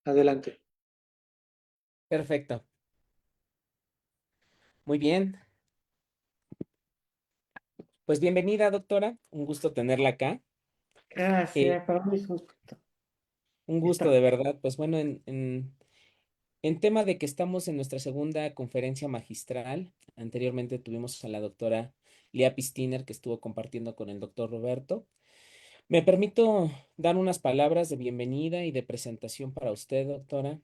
Adelante. Perfecto. Muy bien. Pues bienvenida, doctora. Un gusto tenerla acá. Eh, Gracias, para mí es un gusto un gusto estar. de verdad. Pues bueno, en tema de que estamos en nuestra segunda conferencia magistral, anteriormente tuvimos a la doctora Lea Pistiner que estuvo compartiendo con el doctor Roberto. Me permito dar unas palabras de bienvenida y de presentación para usted, doctora.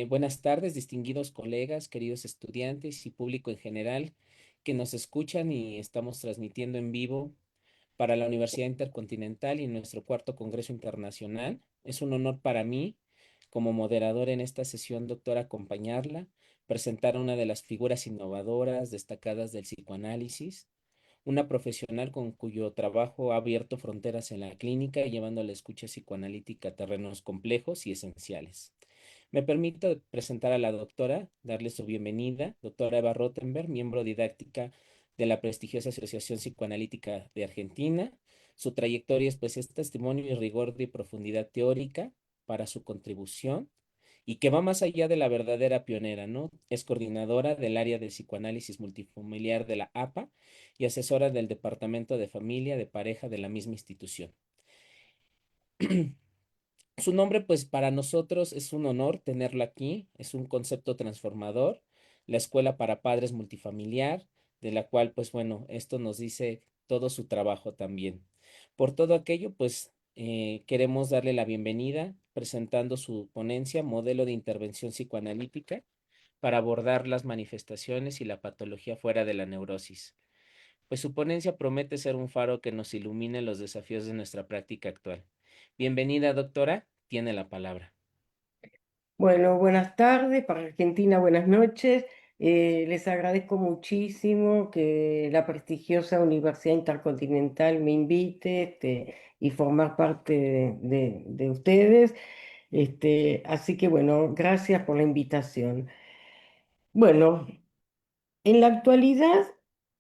Buenas tardes, distinguidos colegas, queridos estudiantes y público en general que nos escuchan y estamos transmitiendo en vivo para la Universidad Intercontinental y nuestro cuarto Congreso Internacional. Es un honor para mí, como moderador en esta sesión, doctora, acompañarla, presentar a una de las figuras innovadoras destacadas del psicoanálisis, una profesional con cuyo trabajo ha abierto fronteras en la clínica, llevando la escucha psicoanalítica a terrenos complejos y esenciales. Me permito presentar a la doctora, darle su bienvenida, doctora Eva Rottenberg, miembro didáctica de la prestigiosa Asociación Psicoanalítica de Argentina. Su trayectoria es testimonio y rigor de profundidad teórica para su contribución y que va más allá de la verdadera pionera, ¿no? Es coordinadora del área de psicoanálisis multifamiliar de la APA y asesora del Departamento de Familia de Pareja de la misma institución. Su nombre, pues para nosotros es un honor tenerlo aquí, es un concepto transformador, la Escuela para Padres Multifamiliar, de la cual, pues bueno, esto nos dice todo su trabajo también. Por todo aquello, pues queremos darle la bienvenida presentando su ponencia, Modelo de Intervención Psicoanalítica, para abordar las manifestaciones y la patología fuera de la neurosis. Pues su ponencia promete ser un faro que nos ilumine los desafíos de nuestra práctica actual. Bienvenida, doctora, tiene la palabra. Bueno, buenas tardes, para Argentina, buenas noches. Les agradezco muchísimo que la prestigiosa Universidad Intercontinental me invite y formar parte de ustedes. Así que bueno, gracias por la invitación. Bueno, en la actualidad,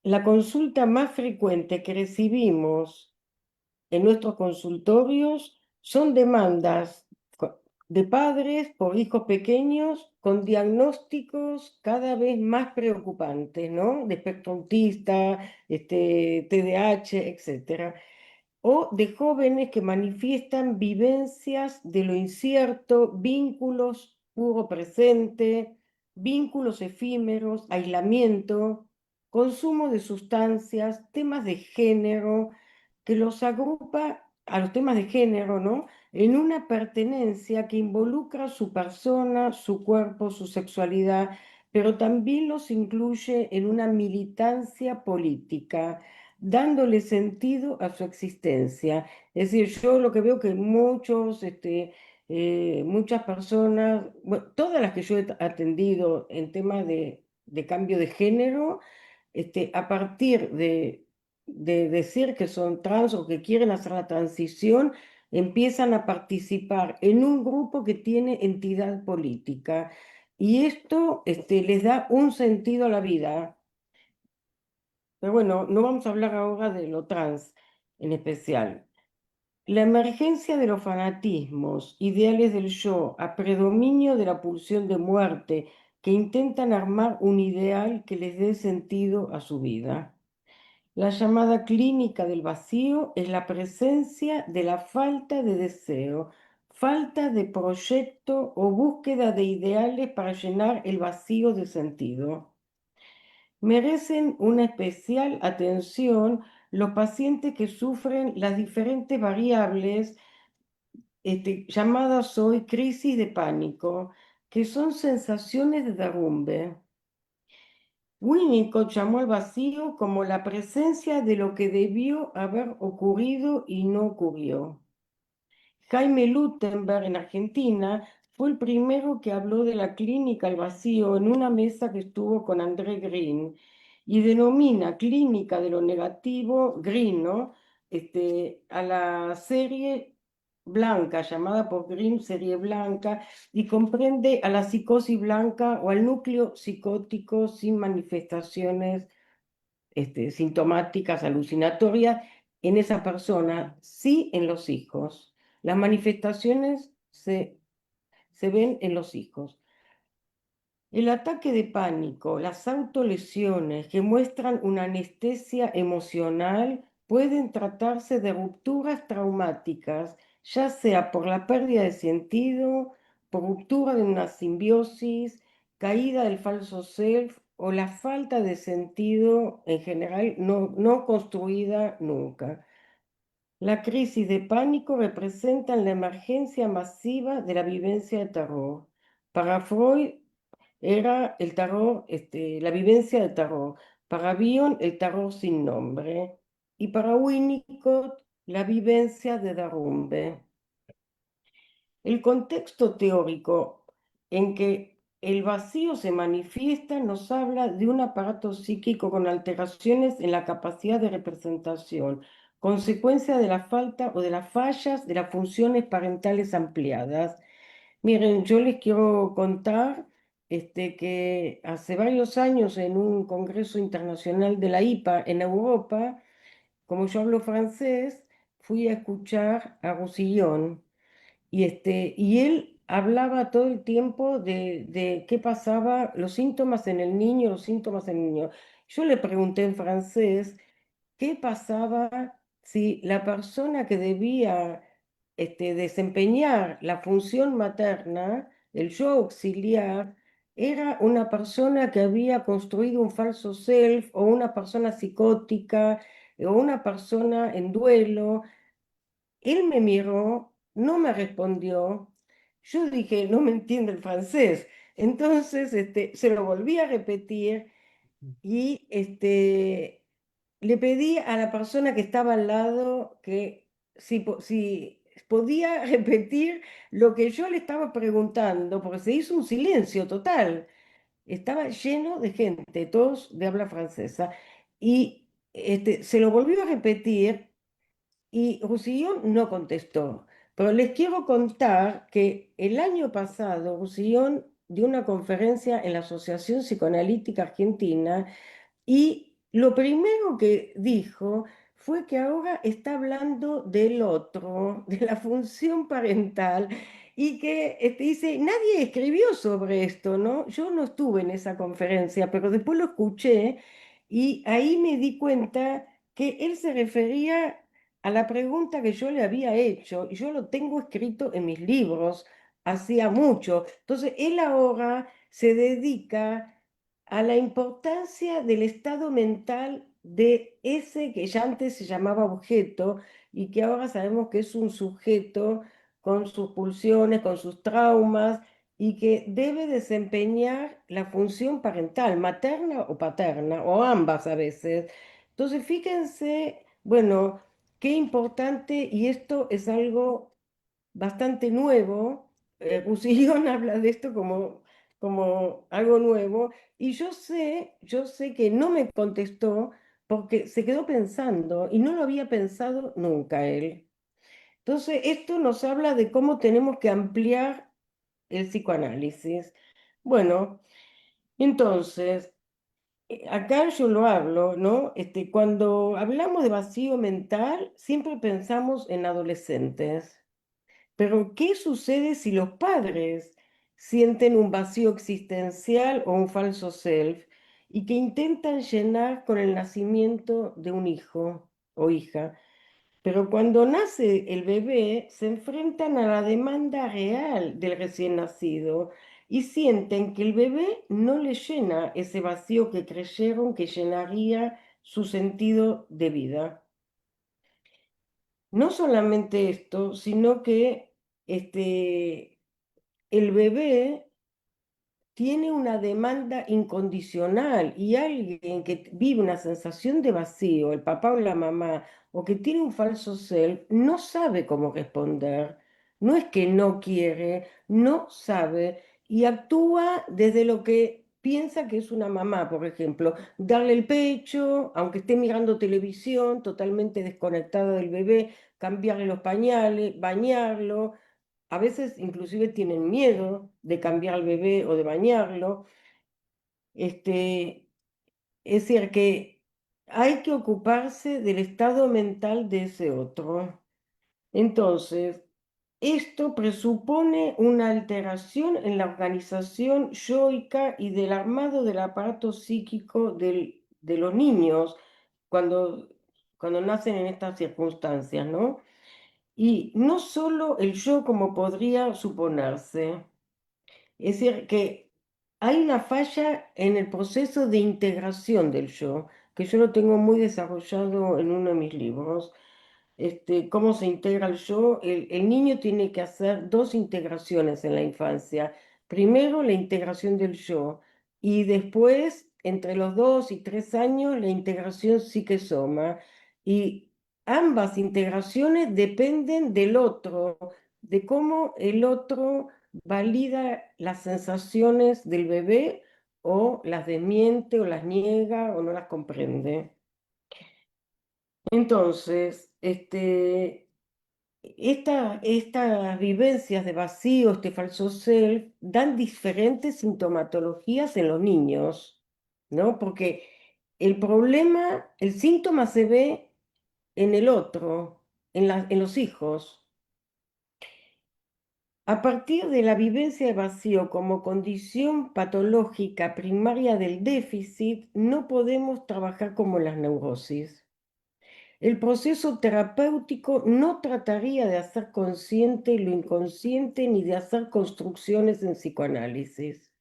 la consulta más frecuente que recibimos en nuestros consultorios son demandas de padres por hijos pequeños con diagnósticos cada vez más preocupantes, ¿no? De espectro autista, TDAH, etcétera, o de jóvenes que manifiestan vivencias de lo incierto, vínculos puro presente, vínculos efímeros, aislamiento, consumo de sustancias, temas de género, que los agrupa a los temas de género, ¿no? En una pertenencia que involucra su persona, su cuerpo, su sexualidad, pero también los incluye en una militancia política dándole sentido a su existencia. Es decir, yo lo que veo que muchas personas, bueno, todas las que yo he atendido en temas de cambio de género, a partir de decir que son trans o que quieren hacer la transición, empiezan a participar en un grupo que tiene entidad política. Y esto les da un sentido a la vida. Pero bueno, no vamos a hablar ahora de lo trans en especial. La emergencia de los fanatismos, ideales del yo, a predominio de la pulsión de muerte, que intentan armar un ideal que les dé sentido a su vida. La llamada clínica del vacío es la presencia de la falta de deseo, falta de proyecto o búsqueda de ideales para llenar el vacío de sentido. Merecen una especial atención los pacientes que sufren las diferentes variables llamadas hoy crisis de pánico, que son sensaciones de derrumbe. Winnicott llamó al vacío como la presencia de lo que debió haber ocurrido y no ocurrió. Jaime Lutemberg en Argentina fue el primero que habló de la clínica al vacío en una mesa que estuvo con André Green y denomina clínica de lo negativo, Green, ¿no? A la serie blanca, llamada por Green serie blanca, y comprende a la psicosis blanca o al núcleo psicótico sin manifestaciones sintomáticas alucinatorias en esa persona, sí en los hijos. Las manifestaciones se ven en los hijos. El ataque de pánico, las autolesiones que muestran una anestesia emocional pueden tratarse de rupturas traumáticas, ya sea por la pérdida de sentido, por ruptura de una simbiosis, caída del falso self o la falta de sentido en general no construida nunca. La crisis de pánico representa la emergencia masiva de la vivencia de terror. Para Freud era el terror, la vivencia del terror. Para Bion, el terror sin nombre. Y para Winnicott, la vivencia de derrumbe. El contexto teórico en que el vacío se manifiesta nos habla de un aparato psíquico con alteraciones en la capacidad de representación, consecuencia de la falta o de las fallas de las funciones parentales ampliadas. Miren, yo les quiero contar que hace varios años en un congreso internacional de la IPA en Europa, como yo hablo francés, fui a escuchar a Roussillon y él hablaba todo el tiempo de qué pasaba, los síntomas en el niño, los síntomas en el niño. Yo le pregunté en francés qué pasaba si la persona que debía desempeñar la función materna, el yo auxiliar, era una persona que había construido un falso self o una persona psicótica o una persona en duelo. Él me miró, no me respondió. Yo dije, no me entiende el francés. Entonces, se lo volví a repetir y le pedí a la persona que estaba al lado que si podía repetir lo que yo le estaba preguntando, porque se hizo un silencio total. Estaba lleno de gente, todos de habla francesa. Y se lo volvió a repetir y Roussillon no contestó. Pero les quiero contar que el año pasado Roussillon dio una conferencia en la Asociación Psicoanalítica Argentina y lo primero que dijo fue que ahora está hablando del otro, de la función parental, y que dice, nadie escribió sobre esto, ¿no? Yo no estuve en esa conferencia, pero después lo escuché y ahí me di cuenta que él se refería a la pregunta que yo le había hecho, y yo lo tengo escrito en mis libros hacía mucho. Entonces, él ahora se dedica a la importancia del estado mental de ese que ya antes se llamaba objeto y que ahora sabemos que es un sujeto con sus pulsiones, con sus traumas y que debe desempeñar la función parental, materna o paterna, o ambas a veces. Entonces, fíjense, bueno, qué importante, y esto es algo bastante nuevo. Roussillon habla de esto como algo nuevo, y yo sé que no me contestó porque se quedó pensando y no lo había pensado nunca él. Entonces, esto nos habla de cómo tenemos que ampliar el psicoanálisis. Bueno, entonces, acá yo lo hablo, ¿no? Cuando hablamos de vacío mental, siempre pensamos en adolescentes. Pero, ¿qué sucede si los padres sienten un vacío existencial o un falso self y que intentan llenar con el nacimiento de un hijo o hija? Pero cuando nace el bebé, se enfrentan a la demanda real del recién nacido y sienten que el bebé no les llena ese vacío que creyeron que llenaría su sentido de vida. No solamente esto, sino que el bebé tiene una demanda incondicional y alguien que vive una sensación de vacío, el papá o la mamá, o que tiene un falso self, no sabe cómo responder. No es que no quiere, no sabe y actúa desde lo que piensa que es una mamá, por ejemplo, darle el pecho, aunque esté mirando televisión, totalmente desconectada del bebé, cambiarle los pañales, bañarlo. A veces inclusive tienen miedo de cambiar al bebé o de bañarlo. Este, es decir, que hay que ocuparse del estado mental de ese otro. Entonces, esto presupone una alteración en la organización yoica y del armado del aparato psíquico de los niños cuando, cuando nacen en estas circunstancias, ¿no? Y no solo el yo como podría suponerse. Es decir, que hay una falla en el proceso de integración del yo, que yo lo tengo muy desarrollado en uno de mis libros. Cómo se integra el yo. El niño tiene que hacer dos integraciones en la infancia. Primero, la integración del yo y después, entre los 2 y 3 años, la integración psique-soma. Y ambas integraciones dependen del otro, de cómo el otro valida las sensaciones del bebé o las desmiente o las niega o no las comprende. Entonces, estas vivencias de vacío, este falso self, dan diferentes sintomatologías en los niños, ¿no? Porque el problema, el síntoma se ve en el otro, en los hijos. A partir de la vivencia de vacío como condición patológica primaria del déficit, no podemos trabajar como las neurosis. El proceso terapéutico no trataría de hacer consciente lo inconsciente ni de hacer construcciones en psicoanálisis.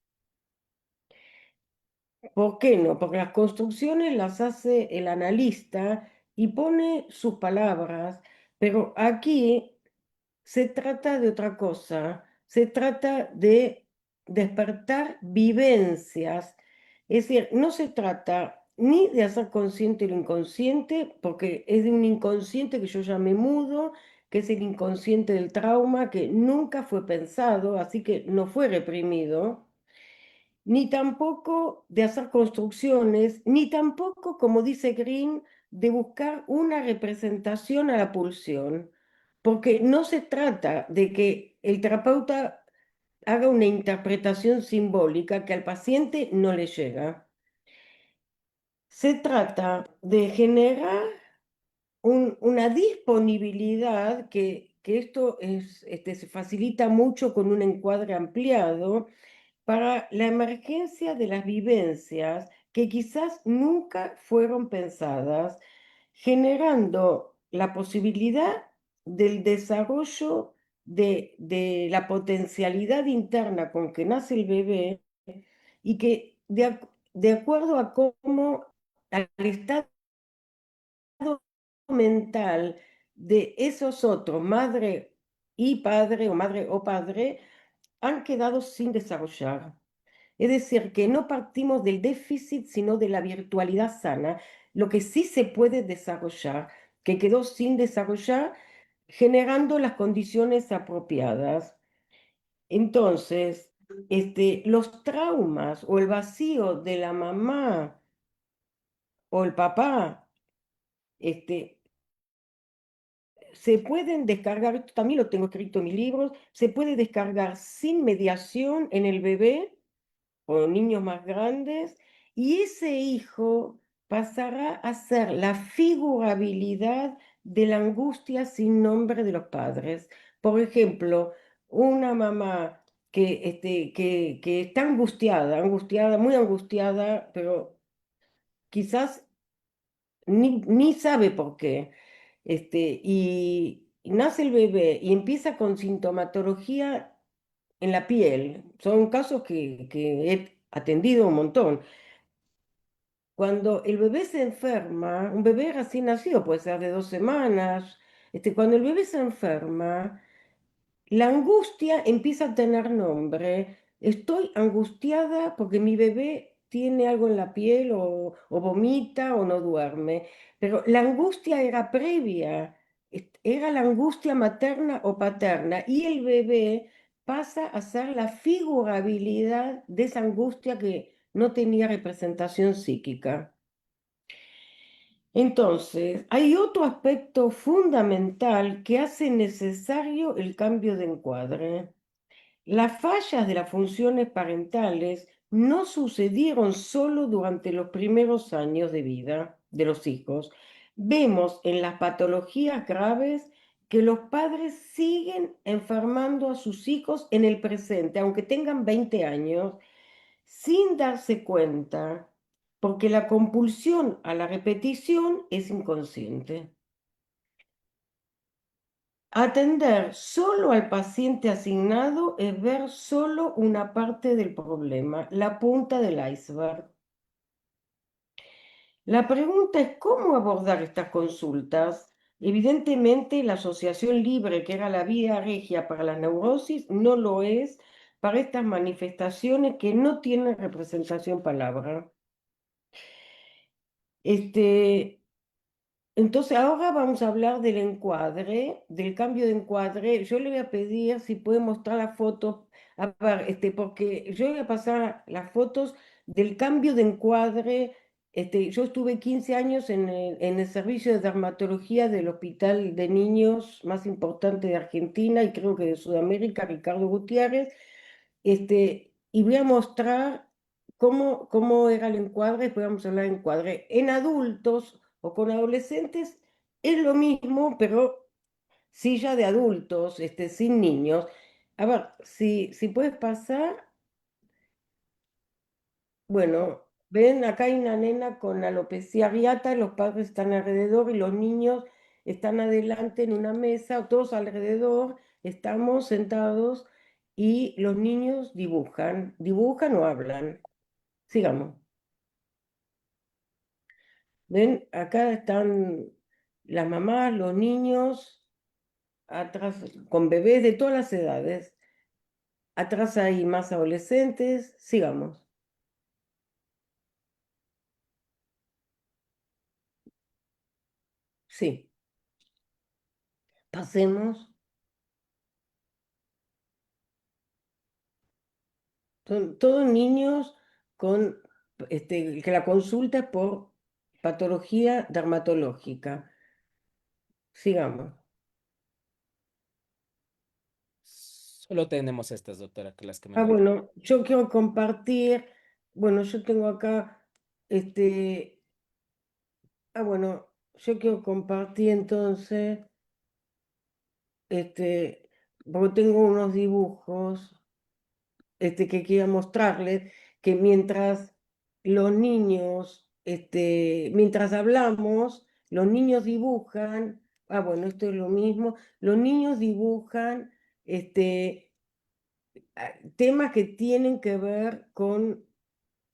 ¿Por qué no? Porque las construcciones las hace el analista y pone sus palabras, pero aquí se trata de otra cosa, se trata de despertar vivencias, es decir, no se trata ni de hacer consciente lo inconsciente, porque es de un inconsciente que yo llamé mudo, que es el inconsciente del trauma, que nunca fue pensado, así que no fue reprimido, ni tampoco de hacer construcciones, ni tampoco, como dice Green, de buscar una representación a la pulsión, porque no se trata de que el terapeuta haga una interpretación simbólica que al paciente no le llega. Se trata de generar una disponibilidad que esto se facilita mucho con un encuadre ampliado para la emergencia de las vivencias que quizás nunca fueron pensadas, generando la posibilidad del desarrollo de la potencialidad interna con que nace el bebé y que de acuerdo a cómo al estado mental de esos otros, madre y padre o madre o padre, han quedado sin desarrollar. Es decir, que no partimos del déficit, sino de la virtualidad sana, lo que sí se puede desarrollar, que quedó sin desarrollar, generando las condiciones apropiadas. Entonces, los traumas o el vacío de la mamá o el papá, este, se pueden descargar, esto también lo tengo escrito en mis libros, se puede descargar sin mediación en el bebé o niños más grandes, y ese hijo pasará a ser la figurabilidad de la angustia sin nombre de los padres. Por ejemplo, una mamá que está angustiada, angustiada, muy angustiada, pero quizás ni sabe por qué. Y nace el bebé y empieza con sintomatología en la piel. Son casos que he atendido un montón. Cuando el bebé se enferma, un bebé recién nacido, puede ser de 2 semanas, cuando el bebé se enferma, la angustia empieza a tener nombre. Estoy angustiada porque mi bebé tiene algo en la piel o vomita o no duerme. Pero la angustia era previa, era la angustia materna o paterna y el bebé pasa a ser la figurabilidad de esa angustia que no tenía representación psíquica. Entonces, hay otro aspecto fundamental que hace necesario el cambio de encuadre. Las fallas de las funciones parentales no sucedieron solo durante los primeros años de vida de los hijos. Vemos en las patologías graves que los padres siguen enfermando a sus hijos en el presente, aunque tengan 20 años, sin darse cuenta, porque la compulsión a la repetición es inconsciente. Atender solo al paciente asignado es ver solo una parte del problema, la punta del iceberg. La pregunta es cómo abordar estas consultas. Evidentemente, la asociación libre, que era la vía regia para la neurosis, no lo es para estas manifestaciones que no tienen representación palabra. Este, entonces, ahora vamos a hablar del encuadre, del cambio de encuadre. Yo le voy a pedir si puede mostrar las fotos, a ver, porque yo voy a pasar las fotos del cambio de encuadre. Yo estuve 15 años en el servicio de dermatología del hospital de niños más importante de Argentina y creo que de Sudamérica, Ricardo Gutiérrez. Y voy a mostrar cómo era el encuadre, después vamos a hablar de encuadre. En adultos o con adolescentes es lo mismo, pero sí ya de adultos, sin niños. A ver, si puedes pasar, bueno, ven, acá hay una nena con alopecia areata, los padres están alrededor y los niños están adelante en una mesa, todos alrededor, estamos sentados y los niños dibujan o hablan. Sigamos. Ven, acá están las mamás, los niños, atrás con bebés de todas las edades. Atrás hay más adolescentes. Sigamos. Sí, pasemos. Son todos niños con que la consulta es por patología dermatológica. Sigamos. Solo tenemos estas, doctora, que las que me Ah, mandó. bueno, yo quiero compartir. Bueno, yo tengo acá, este, bueno, yo quiero compartir entonces. este, porque tengo unos dibujos que quiero mostrarles, que mientras los niños, mientras hablamos, los niños dibujan, bueno, esto es lo mismo, los niños dibujan temas que tienen que ver con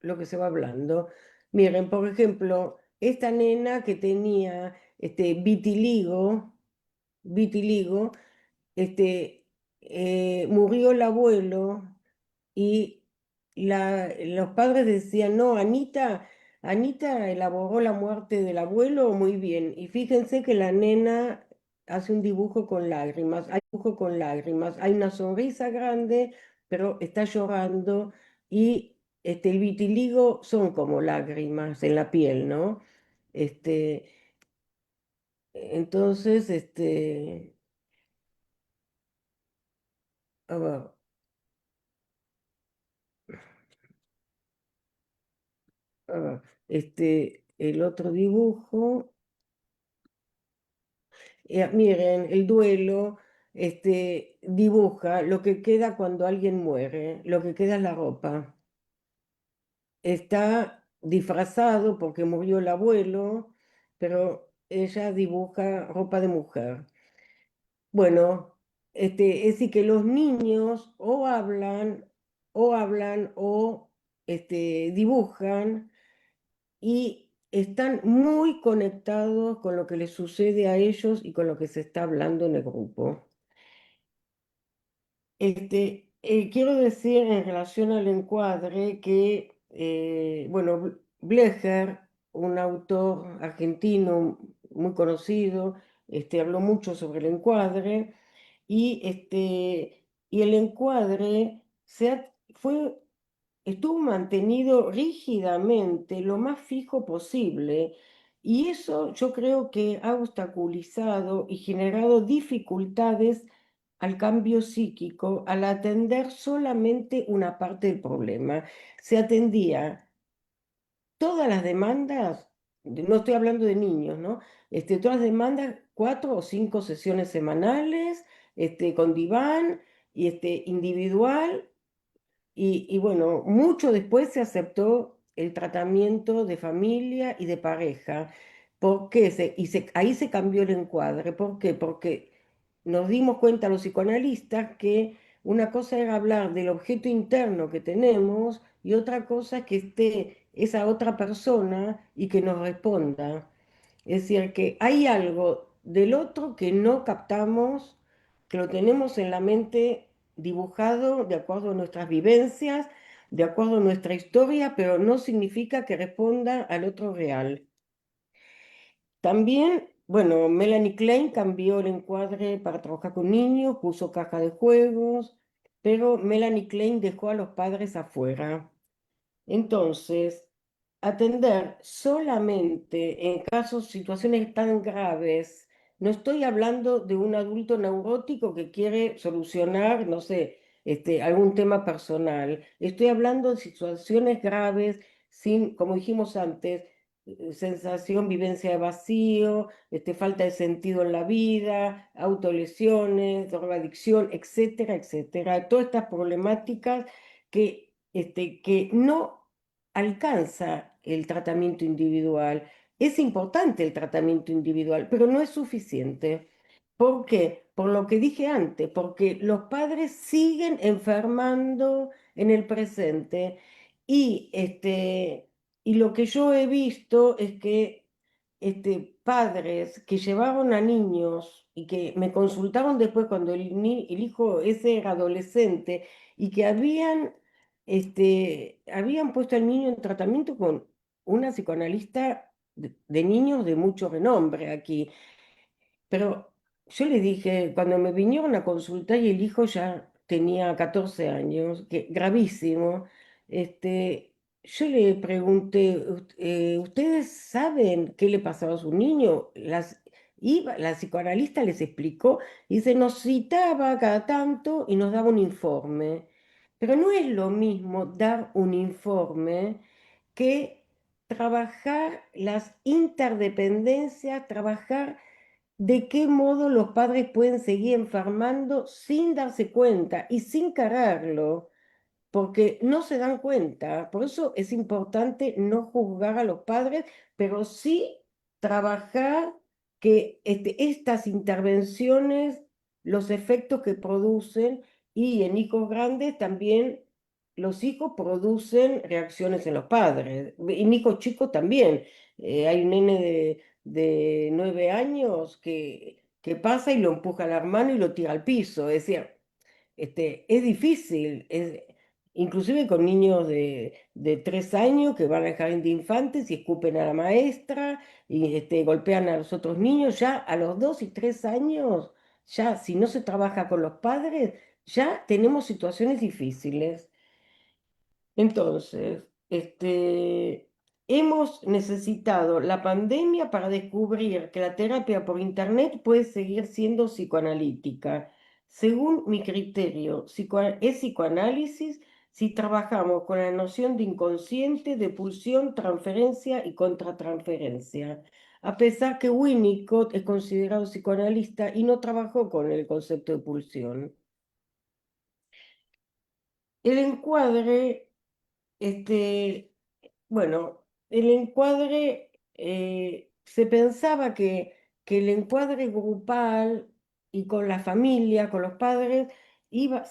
lo que se va hablando. Miren, por ejemplo, esta nena que tenía vitiligo, murió el abuelo y los padres decían, no, Anita elaboró la muerte del abuelo muy bien. Y fíjense que la nena hace un dibujo con lágrimas, hay dibujo con lágrimas, hay una sonrisa grande, pero está llorando y el vitiligo son como lágrimas en la piel, ¿no? Este, entonces, a ver, a ver, el otro dibujo. Miren, el duelo dibuja lo que queda cuando alguien muere, lo que queda es la ropa. Está disfrazado porque murió el abuelo, pero ella dibuja ropa de mujer. Bueno, es decir, que los niños o dibujan y están muy conectados con lo que les sucede a ellos y con lo que se está hablando en el grupo. Quiero decir en relación al encuadre que, bueno, Blecher, un autor argentino muy conocido, habló mucho sobre el encuadre y el encuadre estuvo mantenido rígidamente lo más fijo posible y eso yo creo que ha obstaculizado y generado dificultades al cambio psíquico al atender solamente una parte del problema. Se atendía todas las demandas, no estoy hablando de niños, ¿no? Todas las demandas, 4 o 5 sesiones semanales, con diván y individual. Y bueno, mucho después se aceptó el tratamiento de familia y de pareja. ¿Por qué? Ahí se cambió el encuadre. ¿Por qué? Porque nos dimos cuenta los psicoanalistas que una cosa era hablar del objeto interno que tenemos y otra cosa es que esté esa otra persona y que nos responda. Es decir, que hay algo del otro que no captamos, que lo tenemos en la mente dibujado de acuerdo a nuestras vivencias, de acuerdo a nuestra historia, pero no significa que responda al otro real. También, bueno, Melanie Klein cambió el encuadre para trabajar con niños, puso caja de juegos, pero Melanie Klein dejó a los padres afuera. Entonces, atender solamente en casos, situaciones tan graves, no estoy hablando de un adulto neurótico que quiere solucionar, no sé, algún tema personal. Estoy hablando de situaciones graves, sin, como dijimos antes, sensación, vivencia de vacío, falta de sentido en la vida, autolesiones, drogadicción, etcétera, etcétera. Todas estas problemáticas que no alcanza el tratamiento individual. Es importante el tratamiento individual, pero no es suficiente. ¿Por qué? Por lo que dije antes, porque los padres siguen enfermando en el presente y lo que yo he visto es que padres que llevaron a niños y que me consultaron después cuando el hijo ese era adolescente y que habían puesto al niño en tratamiento con una psicoanalista de niños de mucho renombre aquí. Pero yo le dije, cuando me vinieron a consultar y el hijo ya tenía 14 años, que gravísimo, yo le pregunté, ¿ustedes saben qué le pasaba a su niño? La psicoanalista les explicó y se nos citaba cada tanto y nos daba un informe. Pero no es lo mismo dar un informe que trabajar las interdependencias, trabajar de qué modo los padres pueden seguir enfermando sin darse cuenta y sin cargarlo, porque no se dan cuenta. Por eso es importante no juzgar a los padres, pero sí trabajar que estas intervenciones, los efectos que producen, y en hijos grandes también los hijos producen reacciones en los padres, y en hijos chicos también. Hay un nene de 9 años que pasa y lo empuja al hermano y lo tira al piso. Es decir, es difícil, inclusive con niños de 3 años que van al jardín de infantes y escupen a la maestra y golpean a los otros niños, ya a los 2 y 3 años, ya si no se trabaja con los padres, ya tenemos situaciones difíciles. Entonces, hemos necesitado la pandemia para descubrir que la terapia por internet puede seguir siendo psicoanalítica. Según mi criterio, es psicoanálisis si trabajamos con la noción de inconsciente, de pulsión, transferencia y contratransferencia. A pesar que Winnicott es considerado psicoanalista y no trabajó con el concepto de pulsión. El encuadre bueno, el encuadre, se pensaba que el encuadre grupal y con la familia, con los padres,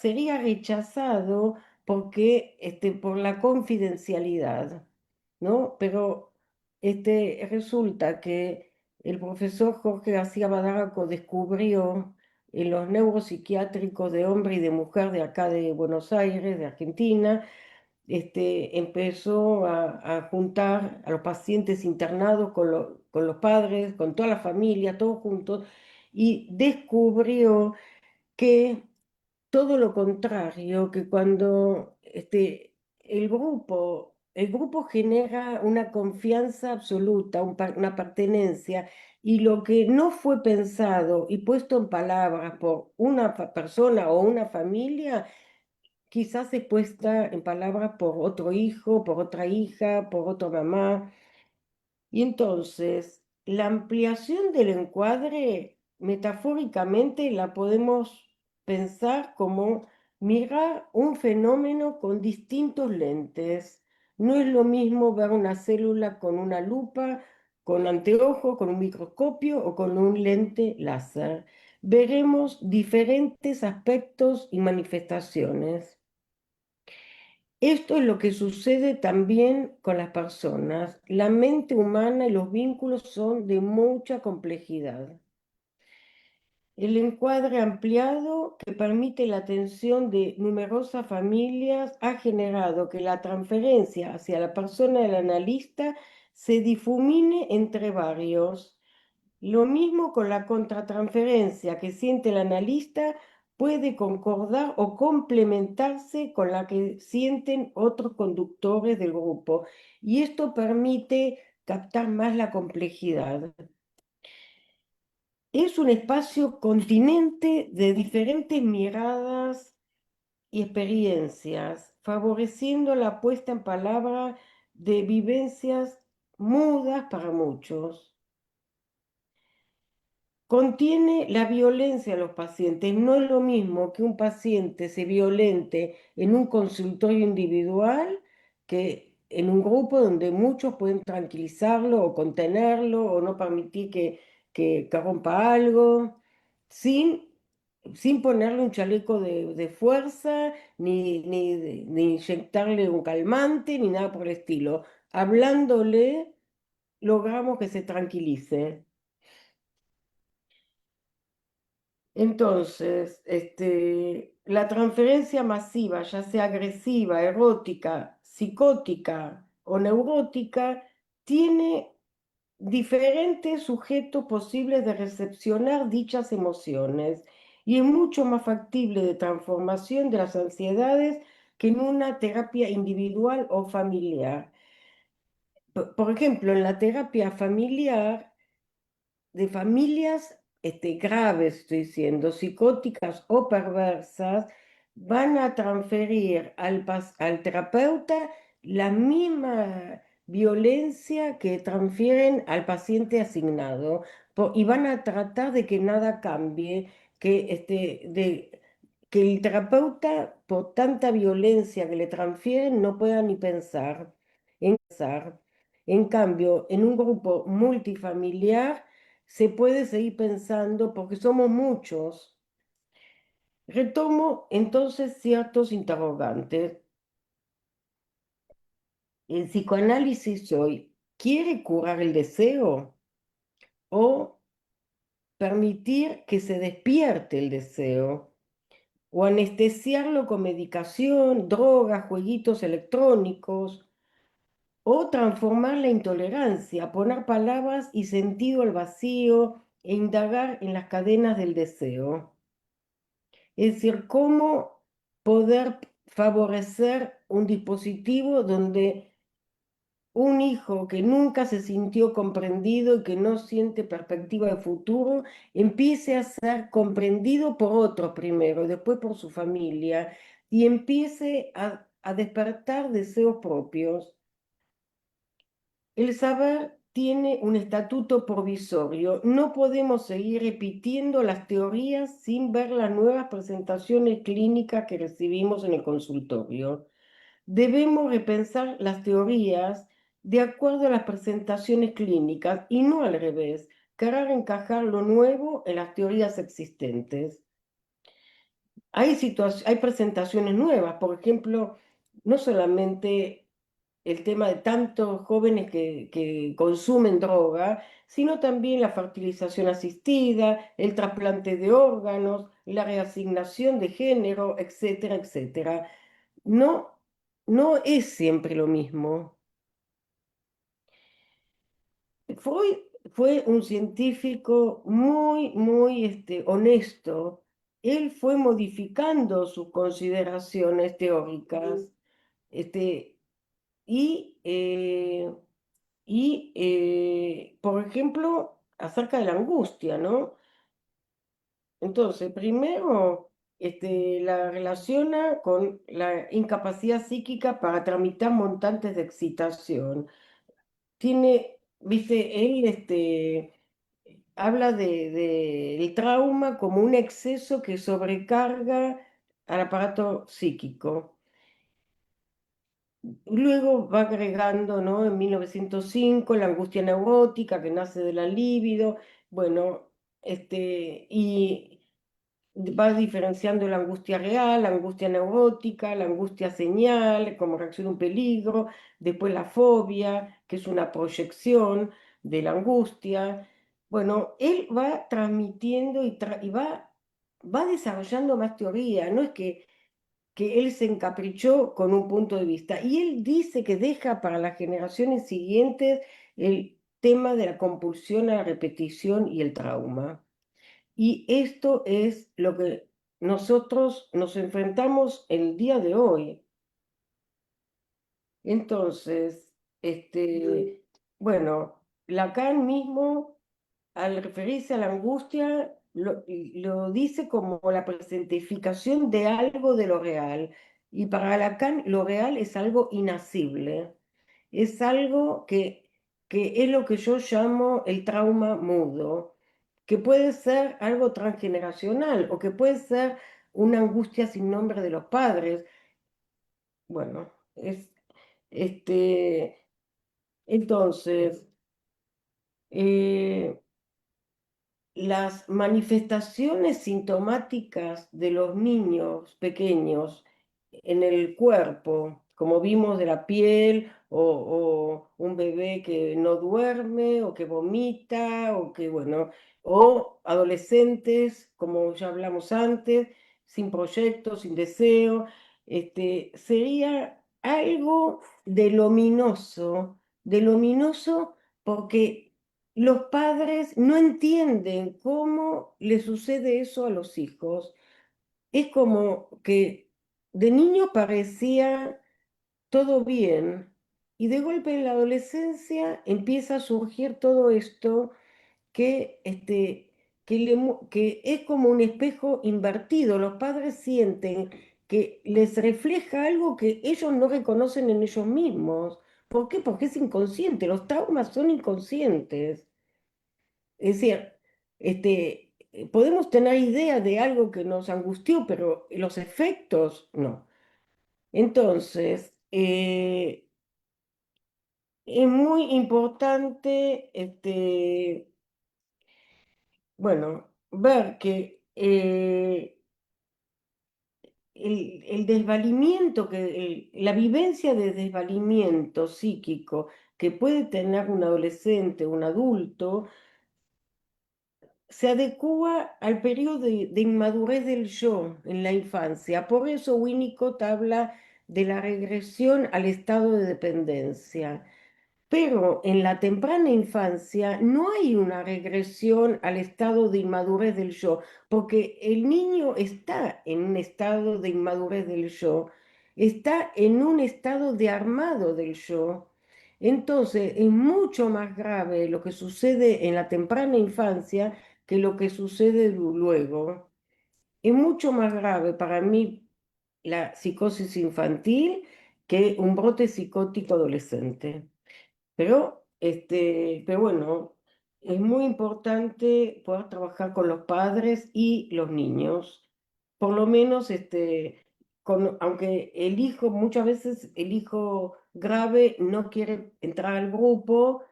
sería rechazado por la confidencialidad, ¿no? Pero resulta que el profesor Jorge García Badaraco descubrió en los neuropsiquiátricos de hombre y de mujer de acá de Buenos Aires, de Argentina, empezó a juntar a los pacientes internados con los padres, con toda la familia, todos juntos, y descubrió que todo lo contrario, que cuando el grupo genera una confianza absoluta, una pertenencia, y lo que no fue pensado y puesto en palabras por una persona o una familia, quizás expuesta en palabras por otro hijo, por otra hija, por otra mamá. Y entonces, la ampliación del encuadre, metafóricamente, la podemos pensar como mirar un fenómeno con distintos lentes. No es lo mismo ver una célula con una lupa, con anteojo, con un microscopio o con un lente láser. Veremos diferentes aspectos y manifestaciones. Esto es lo que sucede también con las personas. La mente humana y los vínculos son de mucha complejidad. El encuadre ampliado que permite la atención de numerosas familias ha generado que la transferencia hacia la persona del analista se difumine entre varios. Lo mismo con la contratransferencia que siente el analista puede concordar o complementarse con la que sienten otros conductores del grupo y esto permite captar más la complejidad. Es un espacio continente de diferentes miradas y experiencias, favoreciendo la puesta en palabra de vivencias mudas para muchos. Contiene la violencia a los pacientes. No es lo mismo que un paciente se violente en un consultorio individual que en un grupo donde muchos pueden tranquilizarlo o contenerlo o no permitir que rompa algo, sin, sin ponerle un chaleco de fuerza, ni inyectarle un calmante, ni nada por el estilo. Hablándole, logramos que se tranquilice. Entonces, la transferencia masiva, ya sea agresiva, erótica, psicótica o neurótica, tiene diferentes sujetos posibles de recepcionar dichas emociones y es mucho más factible de transformación de las ansiedades que en una terapia individual o familiar. Por ejemplo, en la terapia familiar, de familias graves, estoy diciendo, psicóticas o perversas, van a transferir al terapeuta la misma violencia que transfieren al paciente asignado y van a tratar de que nada cambie, que el terapeuta, por tanta violencia que le transfieren, no pueda ni pensar. En cambio, en un grupo multifamiliar se puede seguir pensando porque somos muchos. Retomo entonces ciertos interrogantes. El psicoanálisis hoy quiere curar el deseo o permitir que se despierte el deseo o anestesiarlo con medicación, drogas, jueguitos electrónicos o transformar la intolerancia, poner palabras y sentido al vacío e indagar en las cadenas del deseo. Es decir, cómo poder favorecer un dispositivo donde un hijo que nunca se sintió comprendido y que no siente perspectiva de futuro, empiece a ser comprendido por otros primero, y después por su familia, y empiece a despertar deseos propios. El saber tiene un estatuto provisorio. No podemos seguir repitiendo las teorías sin ver las nuevas presentaciones clínicas que recibimos en el consultorio. Debemos repensar las teorías de acuerdo a las presentaciones clínicas y no al revés, querer encajar lo nuevo en las teorías existentes. Hay presentaciones nuevas, por ejemplo, no solamente el tema de tantos jóvenes que consumen droga, sino también la fertilización asistida, el trasplante de órganos, la reasignación de género, etcétera, etcétera. No, no es siempre lo mismo. Freud fue un científico muy honesto. Él fue modificando sus consideraciones teóricas, este, y, eh, por ejemplo, acerca de la angustia, ¿no? Entonces, primero, la relaciona con la incapacidad psíquica para tramitar montantes de excitación. Tiene viste, él habla del trauma como un exceso que sobrecarga al aparato psíquico. Luego va agregando, ¿no? En 1905 la angustia neurótica que nace de la libido, bueno, y va diferenciando la angustia real, la angustia neurótica, la angustia señal como reacción a un peligro, después la fobia, que es una proyección de la angustia. Bueno, él va transmitiendo y va desarrollando más teoría, no es que él se encaprichó con un punto de vista. Y él dice que deja para las generaciones siguientes el tema de la compulsión a la repetición y el trauma. Y esto es lo que nosotros nos enfrentamos el día de hoy. Entonces, bueno, Lacan mismo, al referirse a la angustia, lo dice como la presentificación de algo de lo real. Y para Lacan, lo real es algo inasible. Es algo que es lo que yo llamo el trauma mudo, que puede ser algo transgeneracional o que puede ser una angustia sin nombre de los padres. Bueno, este, entonces, eh, las manifestaciones sintomáticas de los niños pequeños en el cuerpo, como vimos de la piel o un bebé que no duerme o que vomita o que, bueno, o adolescentes, como ya hablamos antes, sin proyecto, sin deseo, sería algo de luminoso porque los padres no entienden cómo le sucede eso a los hijos. Es como que de niño parecía todo bien y de golpe en la adolescencia empieza a surgir todo esto que, que es como un espejo invertido. Los padres sienten que les refleja algo que ellos no reconocen en ellos mismos. ¿Por qué? Porque es inconsciente. Los traumas son inconscientes. Es decir, podemos tener idea de algo que nos angustió, pero los efectos no. Entonces, es muy importante, bueno, ver que el desvalimiento, la vivencia de desvalimiento psíquico que puede tener un adolescente, un adulto, se adecúa al periodo de inmadurez del yo en la infancia. Por eso Winnicott habla de la regresión al estado de dependencia. Pero en la temprana infancia no hay una regresión al estado de inmadurez del yo, porque el niño está en un estado de inmadurez del yo, está en un estado de armado del yo. Entonces es mucho más grave lo que sucede en la temprana infancia que lo que sucede luego. Es mucho más grave para mí la psicosis infantil que un brote psicótico adolescente. Pero bueno, es muy importante poder trabajar con los padres y los niños. Por lo menos, aunque el hijo, muchas veces el hijo grave no quiere entrar al grupo,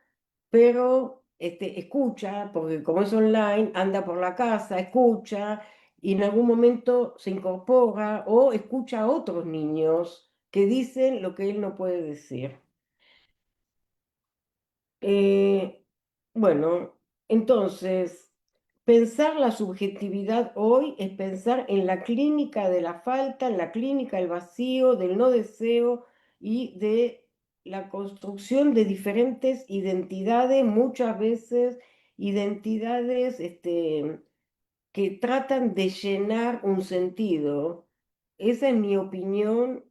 pero escucha, porque como es online, anda por la casa, escucha, y en algún momento se incorpora o escucha a otros niños que dicen lo que él no puede decir. Eh, bueno, entonces, pensar la subjetividad hoy es pensar en la clínica de la falta, en la clínica del vacío, del no deseo y de la construcción de diferentes identidades, muchas veces identidades que tratan de llenar un sentido. Esa es mi opinión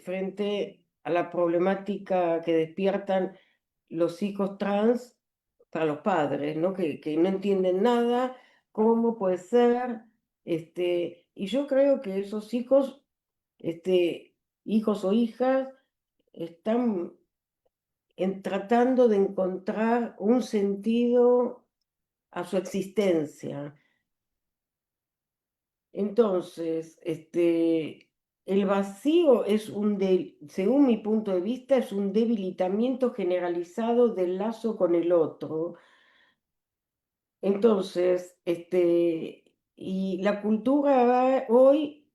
frente a la problemática que despiertan los hijos trans para los padres, ¿no? Que no entienden nada, cómo puede ser, y yo creo que esos hijos, hijos o hijas, están tratando de encontrar un sentido a su existencia. Entonces, el vacío es según mi punto de vista, es un debilitamiento generalizado del lazo con el otro. Entonces, y la cultura hoy,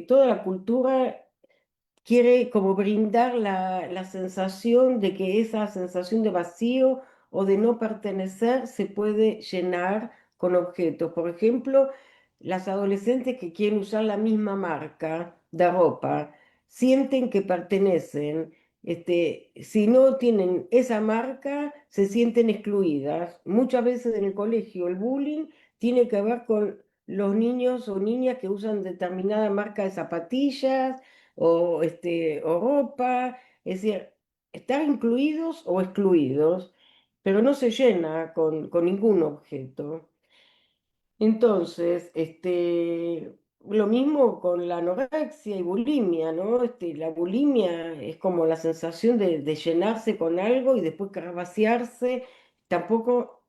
toda la cultura quiere como brindar la sensación de que esa sensación de vacío o de no pertenecer se puede llenar con objetos. Por ejemplo, las adolescentes que quieren usar la misma marca de ropa sienten que pertenecen. Si no tienen esa marca, se sienten excluidas. Muchas veces en el colegio el bullying tiene que ver con los niños o niñas que usan determinada marca de zapatillas o ropa, es decir, estar incluidos o excluidos, pero no se llena con ningún objeto. Entonces, lo mismo con la anorexia y bulimia, ¿no? La bulimia es como la sensación de llenarse con algo y después querer vaciarse. Tampoco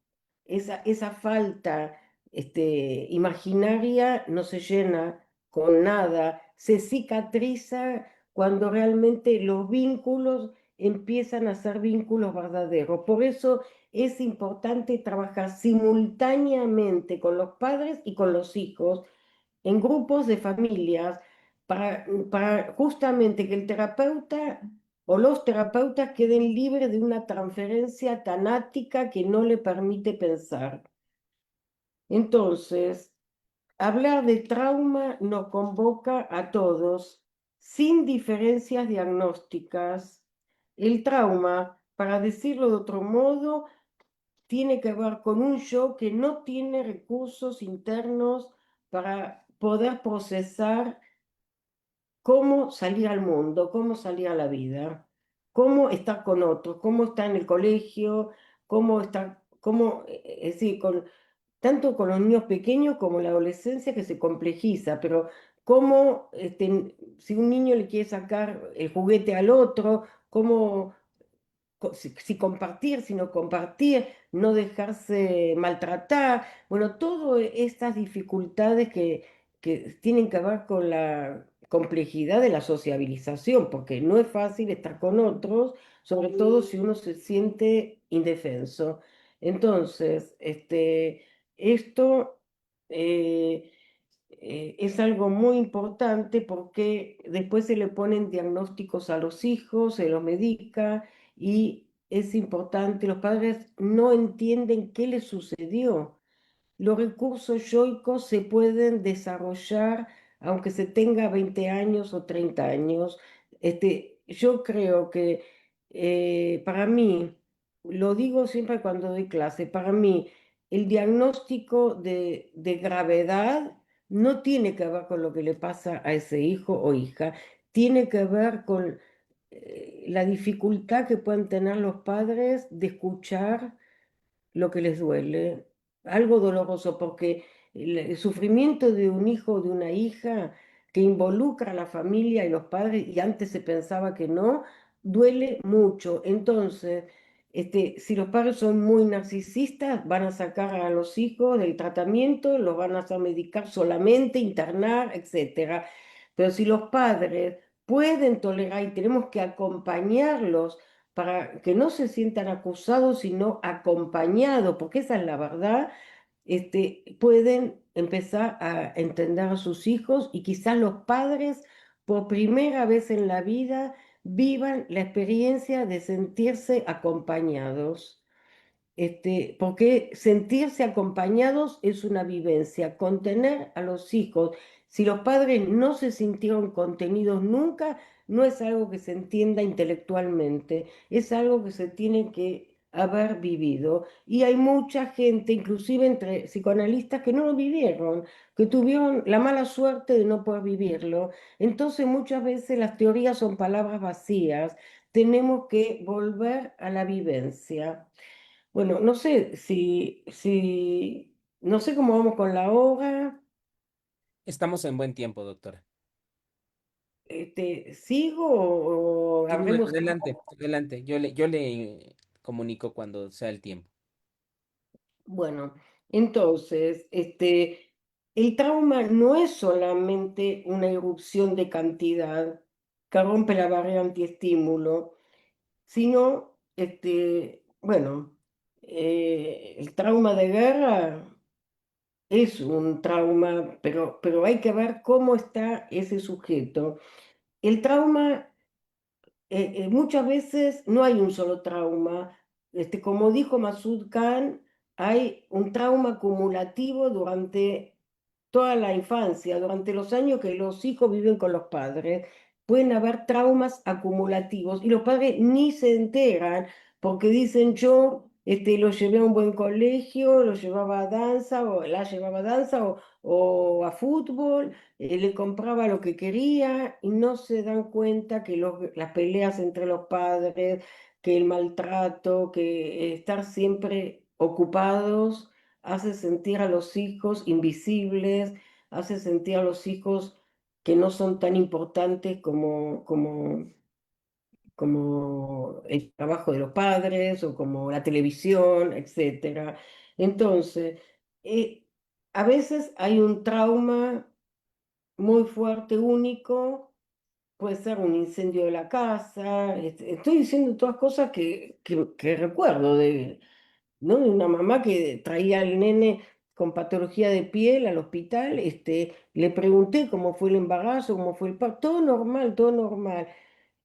esa falta, imaginaria no se llena con nada, se cicatriza cuando realmente los vínculos empiezan a ser vínculos verdaderos. Por eso es importante trabajar simultáneamente con los padres y con los hijos en grupos de familias para justamente que el terapeuta o los terapeutas queden libres de una transferencia tanática que no le permite pensar. Entonces, hablar de trauma nos convoca a todos, sin diferencias diagnósticas. El trauma, para decirlo de otro modo, tiene que ver con un yo que no tiene recursos internos para poder procesar cómo salir al mundo, cómo salir a la vida, cómo estar con otros, cómo estar en el colegio, cómo estar, es decir, tanto con los niños pequeños como la adolescencia que se complejiza, pero cómo, si un niño le quiere sacar el juguete al otro, cómo si compartir, si no compartir, no dejarse maltratar, bueno, todas estas dificultades que tienen que ver con la complejidad de la sociabilización, porque no es fácil estar con otros, sobre todo si uno se siente indefenso. Entonces, esto eh, es algo muy importante porque después se le ponen diagnósticos a los hijos, se los medica y es importante, los padres no entienden qué les sucedió. Los recursos yoicos se pueden desarrollar aunque se tenga 20 años o 30 años. Yo creo que para mí, lo digo siempre cuando doy clase, para mí el diagnóstico de gravedad no tiene que ver con lo que le pasa a ese hijo o hija, tiene que ver con la dificultad que pueden tener los padres de escuchar lo que les duele, algo doloroso, porque el sufrimiento de un hijo o de una hija que involucra a la familia y los padres, y antes se pensaba que no, duele mucho. Entonces, si los padres son muy narcisistas, van a sacar a los hijos del tratamiento, los van a hacer medicar solamente, internar, etcétera. Pero si los padres pueden tolerar y tenemos que acompañarlos para que no se sientan acusados, sino acompañados, porque esa es la verdad, pueden empezar a entender a sus hijos y quizás los padres por primera vez en la vida vivan la experiencia de sentirse acompañados. Porque sentirse acompañados es una vivencia, contener a los hijos. Si los padres no se sintieron contenidos nunca, no es algo que se entienda intelectualmente, es algo que se tiene que haber vivido. Y hay mucha gente, inclusive entre psicoanalistas, que no lo vivieron, que tuvieron la mala suerte de no poder vivirlo. Entonces muchas veces las teorías son palabras vacías. Tenemos que volver a la vivencia. Bueno, no sé no sé cómo vamos con la hora. Estamos en buen tiempo, doctora. ¿sigo o Sí, no, hablemos? adelante, adelante. Yo le comunico cuando sea el tiempo. Bueno, entonces, el trauma no es solamente una irrupción de cantidad que rompe la barrera antiestímulo, sino, bueno, el trauma de guerra es un trauma, pero hay que ver cómo está ese sujeto. El trauma muchas veces no hay un solo trauma. Como dijo Masud Khan, hay un trauma acumulativo durante toda la infancia, durante los años que los hijos viven con los padres. Pueden haber traumas acumulativos y los padres ni se enteran porque dicen yo lo llevé a un buen colegio, lo llevaba a danza o la llevaba a danza o a fútbol, le compraba lo que quería y no se dan cuenta que las peleas entre los padres, que el maltrato, que estar siempre ocupados hace sentir a los hijos invisibles, hace sentir a los hijos que no son tan importantes como el trabajo de los padres o como la televisión, etcétera. Entonces, eh, a veces hay un trauma muy fuerte, único, puede ser un incendio de la casa. Estoy diciendo todas cosas que recuerdo ¿no? De una mamá que traía al nene con patología de piel al hospital. Le pregunté cómo fue el embarazo, cómo fue el parto, todo normal, todo normal.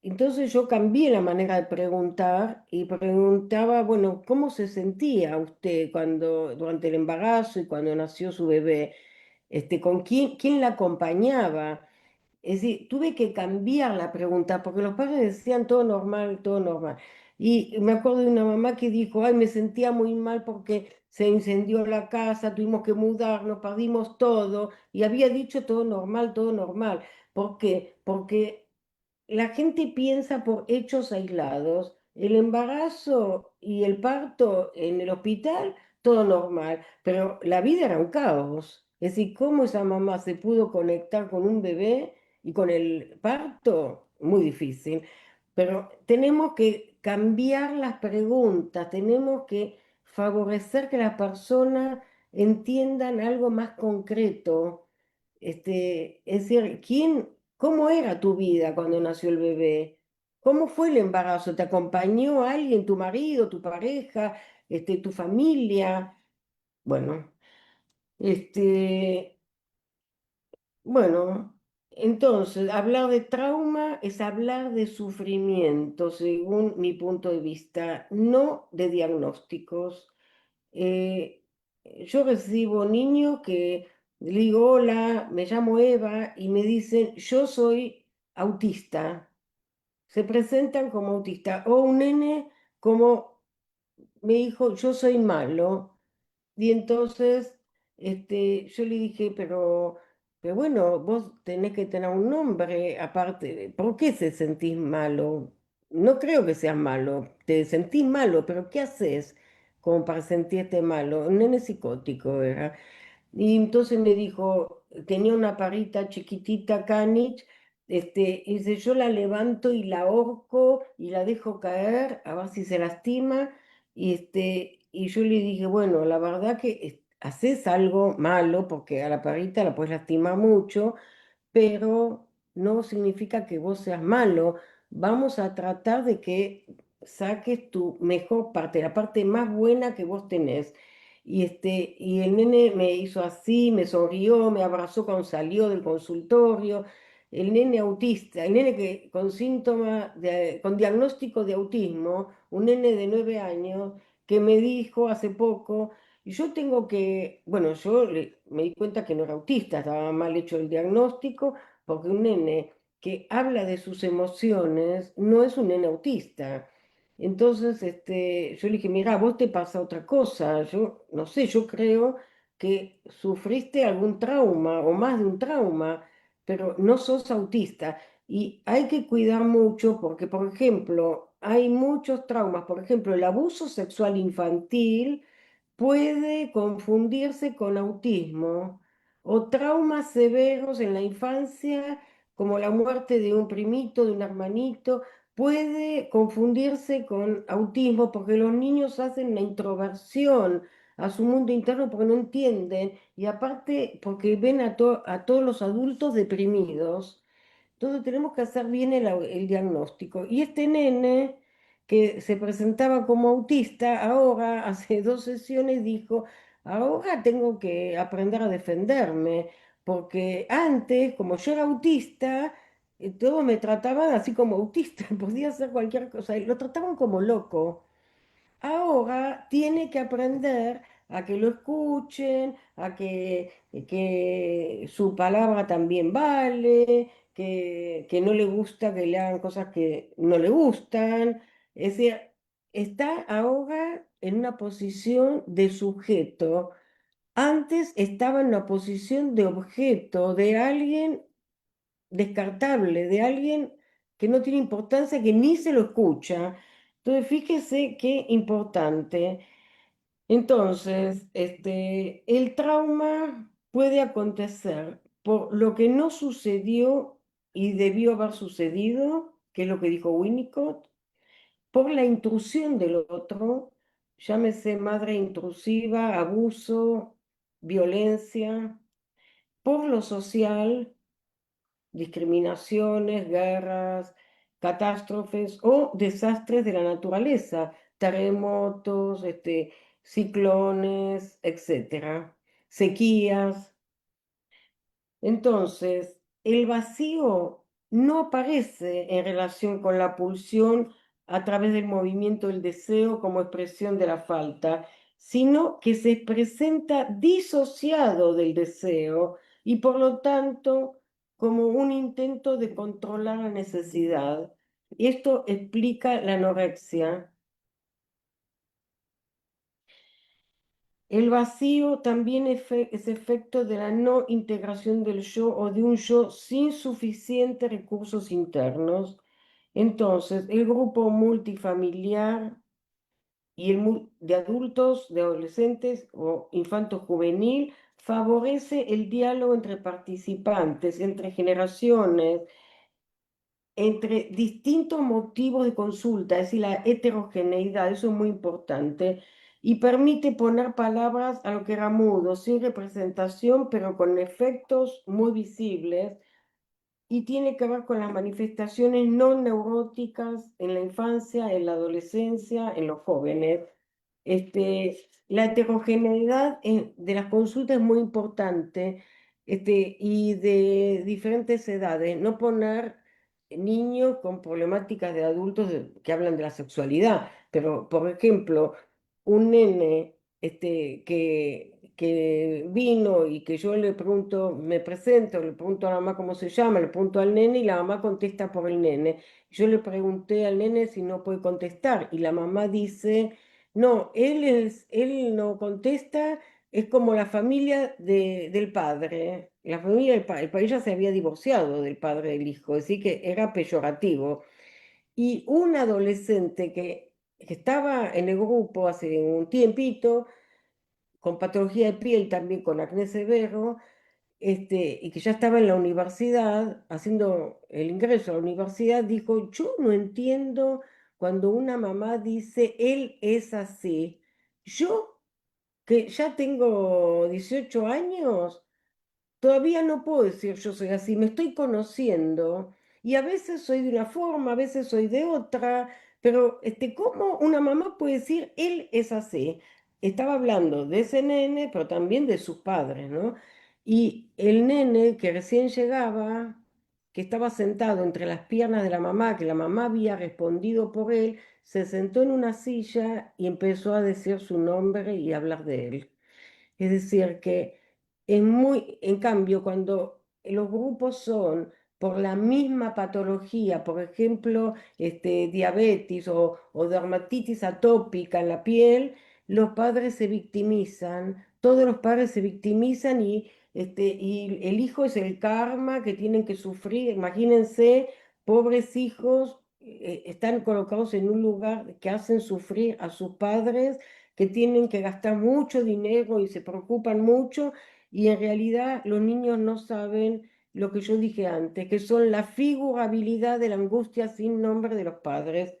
Entonces yo cambié la manera de preguntar y preguntaba, bueno, ¿cómo se sentía usted durante el embarazo y cuando nació su bebé? ¿Con quién la acompañaba? Es decir, tuve que cambiar la pregunta porque los padres decían todo normal, todo normal. Y me acuerdo de una mamá que dijo, ay, me sentía muy mal porque se incendió la casa, tuvimos que mudarnos, perdimos todo y había dicho todo normal, todo normal. ¿Por qué? Porque la gente piensa por hechos aislados. El embarazo y el parto en el hospital, todo normal, pero la vida era un caos. Es decir, cómo esa mamá se pudo conectar con un bebé y con el parto, muy difícil. Pero tenemos que cambiar las preguntas, tenemos que favorecer que las personas entiendan algo más concreto. Es decir, cómo era tu vida cuando nació el bebé? ¿Cómo fue el embarazo? ¿Te acompañó alguien, tu marido, tu pareja, tu familia? Bueno, este, bueno, entonces, hablar de trauma es hablar de sufrimiento, según mi punto de vista, no de diagnósticos. Eh, yo recibo niños que le digo, hola, me llamo Eva, y me dicen, yo soy autista. Se presentan como autista. O un nene como me dijo, yo soy malo. Y entonces yo le dije, pero bueno, vos tenés que tener un nombre aparte. ¿Por qué se sentís malo? No creo que seas malo, te sentís malo, pero ¿qué haces como para sentirte malo? Un nene psicótico era. Y entonces me dijo, tenía una parrita chiquitita, Canich, y dice, yo la levanto y la ahorco y la dejo caer a ver si se lastima. Y yo le dije, bueno, la verdad que haces algo malo porque a la parrita la puedes lastimar mucho, pero no significa que vos seas malo. Vamos a tratar de que saques tu mejor parte, la parte más buena que vos tenés. Y el nene me hizo así, me sonrió, me abrazó cuando salió del consultorio. El nene autista, el nene que con síntomas, con diagnóstico de autismo, un nene de 9 años, que me dijo hace poco, y yo tengo que, bueno, me di cuenta que no era autista, estaba mal hecho el diagnóstico, porque un nene que habla de sus emociones no es un nene autista. Entonces, yo le dije, mira, vos te pasa otra cosa. Yo no sé, yo creo que sufriste algún trauma o más de un trauma, pero no sos autista. Y hay que cuidar mucho porque, por ejemplo, hay muchos traumas. Por ejemplo, el abuso sexual infantil puede confundirse con autismo o traumas severos en la infancia como la muerte de un primito, de un hermanito, puede confundirse con autismo porque los niños hacen una introversión a su mundo interno porque no entienden y aparte porque ven a todos los adultos deprimidos. Entonces tenemos que hacer bien el diagnóstico. Y este nene que se presentaba como autista, ahora hace 2 sesiones dijo, ahora tengo que aprender a defenderme, porque antes, como yo era autista, todos me trataban así como autista, podía hacer cualquier cosa, y lo trataban como loco. Ahora tiene que aprender a que lo escuchen, que su palabra también vale, que no le gusta que le hagan cosas que no le gustan. Es decir, está ahora en una posición de sujeto. Antes estaba en una posición de objeto, de alguien descartable, de alguien que no tiene importancia, que ni se lo escucha. Entonces, fíjese qué importante. Entonces, el trauma puede acontecer por lo que no sucedió y debió haber sucedido, que es lo que dijo Winnicott, por la intrusión del otro, llámese madre intrusiva, abuso, violencia, por lo social, discriminaciones, guerras, catástrofes o desastres de la naturaleza, terremotos, ciclones, etcétera, sequías. Entonces, el vacío no aparece en relación con la pulsión a través del movimiento del deseo como expresión de la falta, sino que se presenta disociado del deseo y por lo tanto como un intento de controlar la necesidad. Y esto explica la anorexia. El vacío también es efecto de la no integración del yo o de un yo sin suficientes recursos internos. Entonces, el grupo multifamiliar y de adultos, de adolescentes o infanto juvenil favorece el diálogo entre participantes, entre generaciones, entre distintos motivos de consulta, es decir, la heterogeneidad, eso es muy importante, y permite poner palabras a lo que era mudo, sin representación, pero con efectos muy visibles, y tiene que ver con las manifestaciones no neuróticas en la infancia, en la adolescencia, en los jóvenes. La heterogeneidad de las consultas es muy importante, y de diferentes edades. No poner niños con problemáticas de adultos que hablan de la sexualidad, pero por ejemplo, un nene que vino y que yo le pregunto, me presento, le pregunto a la mamá cómo se llama, le pregunto al nene y la mamá contesta por el nene. Yo le pregunté al nene si no puede contestar y la mamá dice, no, él no contesta, es como la familia del padre. La familia del padre, el padre ya se había divorciado del padre del hijo, así que era peyorativo. Y un adolescente que estaba en el grupo hace un tiempito, con patología de piel, también con acné severo, y que ya estaba en la universidad, haciendo el ingreso a la universidad, dijo, yo no entiendo cuando una mamá dice, él es así. Yo, que ya tengo 18 años, todavía no puedo decir yo soy así, me estoy conociendo y a veces soy de una forma, a veces soy de otra, pero ¿cómo una mamá puede decir él es así? Estaba hablando de ese nene, pero también de sus padres, ¿no? Y el nene que recién llegaba, que estaba sentado entre las piernas de la mamá, que la mamá había respondido por él, se sentó en una silla y empezó a decir su nombre y a hablar de él. Es decir, que es muy, en cambio, cuando los grupos son por la misma patología, por ejemplo, diabetes o dermatitis atópica en la piel, los padres se victimizan, todos los padres se victimizan y el hijo es el karma que tienen que sufrir. Imagínense, pobres hijos, están colocados en un lugar que hacen sufrir a sus padres que tienen que gastar mucho dinero y se preocupan mucho y en realidad los niños no saben lo que yo dije antes, que son la figurabilidad de la angustia sin nombre de los padres,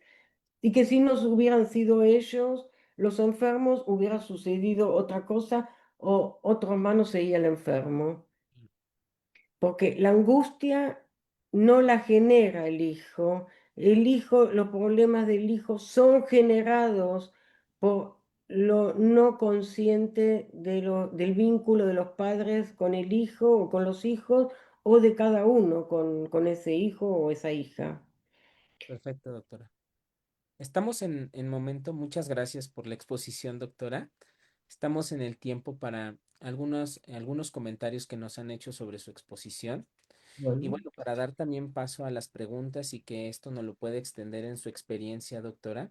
y que si no hubieran sido ellos los enfermos, hubiera sucedido otra cosa o otro hermano sería el enfermo, porque la angustia no la genera el hijo, los problemas del hijo son generados por lo no consciente del vínculo de los padres con el hijo o con los hijos o de cada uno con ese hijo o esa hija. Perfecto, doctora. Estamos en momento, muchas gracias por la exposición, doctora. Estamos en el tiempo para algunos comentarios que nos han hecho sobre su exposición. Y Bueno. bueno, para dar también paso a las preguntas y que esto nos lo puede extender en su experiencia, doctora.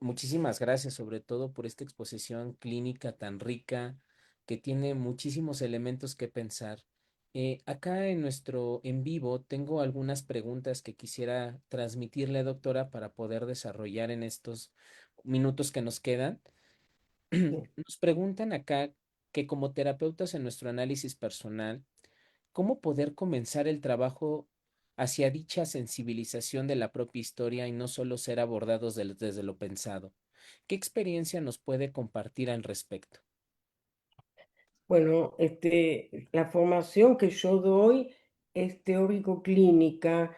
Muchísimas gracias, sobre todo por esta exposición clínica tan rica que tiene muchísimos elementos que pensar. Acá en nuestro en vivo tengo algunas preguntas que quisiera transmitirle, doctora, para poder desarrollar en estos minutos que nos quedan. Nos preguntan acá que como terapeutas en nuestro análisis personal, ¿cómo poder comenzar el trabajo hacia dicha sensibilización de la propia historia y no solo ser abordados desde lo pensado? ¿Qué experiencia nos puede compartir al respecto? Bueno, la formación que yo doy es teórico-clínica.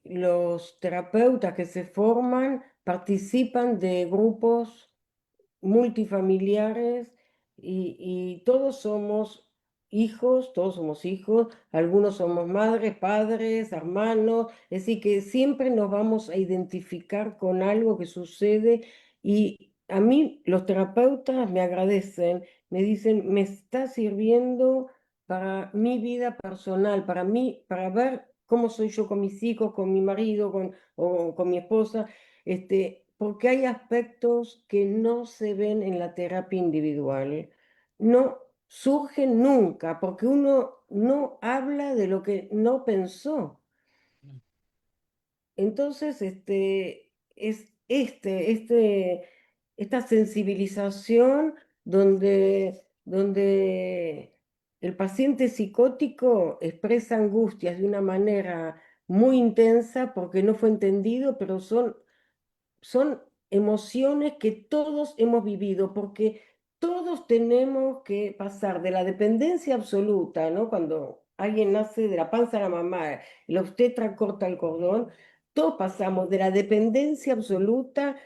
Los terapeutas que se forman participan de grupos multifamiliares y todos somos hijos, algunos somos madres, padres, hermanos, es decir, que siempre nos vamos a identificar con algo que sucede y a mí los terapeutas me agradecen, me dicen, me está sirviendo para mi vida personal, para mí, para ver cómo soy yo con mis hijos, con mi marido, o con mi esposa, porque hay aspectos que no se ven en la terapia individual, no surgen nunca, porque uno no habla de lo que no pensó. Mm. Entonces, esta sensibilización donde el paciente psicótico expresa angustias de una manera muy intensa porque no fue entendido, pero son emociones que todos hemos vivido, porque todos tenemos que pasar de la dependencia absoluta, ¿no? Cuando alguien nace de la panza de la mamá, la obstetra corta el cordón, todos pasamos de la dependencia absoluta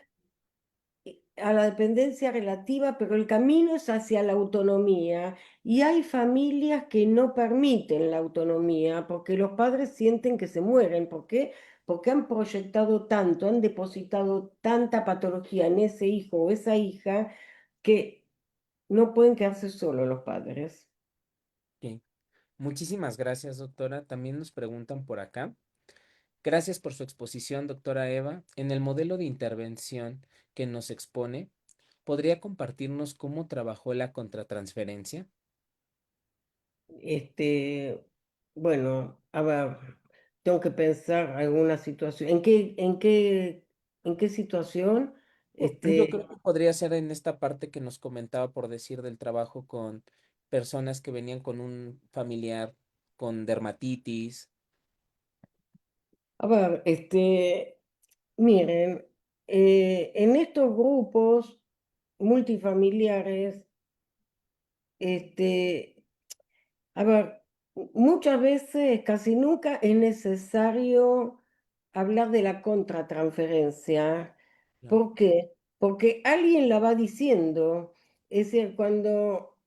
a la dependencia relativa, pero el camino es hacia la autonomía y hay familias que no permiten la autonomía porque los padres sienten que se mueren. ¿Por qué? Porque han proyectado tanto, han depositado tanta patología en ese hijo o esa hija que no pueden quedarse solos los padres. Ok. Muchísimas gracias, doctora. También nos preguntan por acá. Gracias por su exposición, doctora Eva. En el modelo de intervención que nos expone, ¿podría compartirnos cómo trabajó la contratransferencia? Este, bueno, a ver, tengo que pensar alguna situación. En qué situación? Yo Este, creo que podría ser en esta parte que nos comentaba por decir del trabajo con personas que venían con un familiar con dermatitis. a ver, miren, en estos grupos multifamiliares, este, a ver, muchas veces, casi nunca es necesario hablar de la contratransferencia. Claro. ¿Por qué? Porque alguien la va diciendo. Es decir, cuando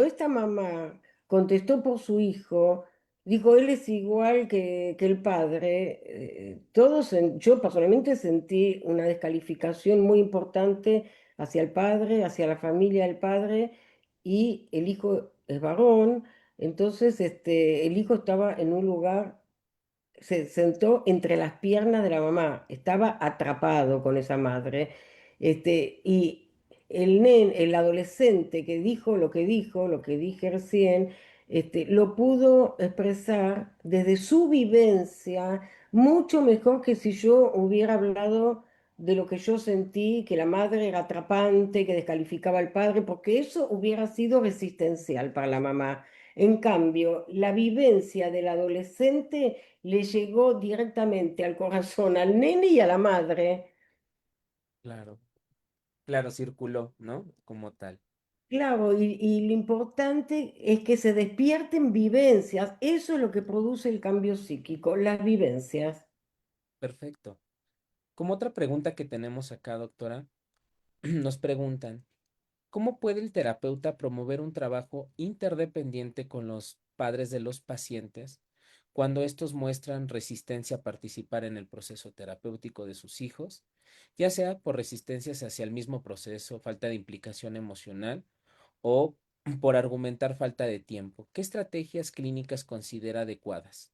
esta mamá contestó por su hijo, dijo, él es igual que el padre. Yo personalmente sentí una descalificación muy importante hacia el padre, hacia la familia del padre, y el hijo es varón. Entonces, el hijo estaba en un lugar, se sentó entre las piernas de la mamá, estaba atrapado con esa madre. Y el adolescente que dijo, lo que dije recién, lo pudo expresar desde su vivencia mucho mejor que si yo hubiera hablado de lo que yo sentí, que la madre era atrapante, que descalificaba al padre, porque eso hubiera sido resistencial para la mamá. En cambio, la vivencia del adolescente le llegó directamente al corazón, al nene y a la madre. Claro, claro, circuló, ¿no? Como tal. Claro, y lo importante es que se despierten vivencias. Eso es lo que produce el cambio psíquico, las vivencias. Perfecto. Como otra pregunta que tenemos acá, doctora, nos preguntan, ¿cómo puede el terapeuta promover un trabajo interdependiente con los padres de los pacientes cuando estos muestran resistencia a participar en el proceso terapéutico de sus hijos, ya sea por resistencias hacia el mismo proceso, falta de implicación emocional o por argumentar falta de tiempo? ¿Qué estrategias clínicas considera adecuadas?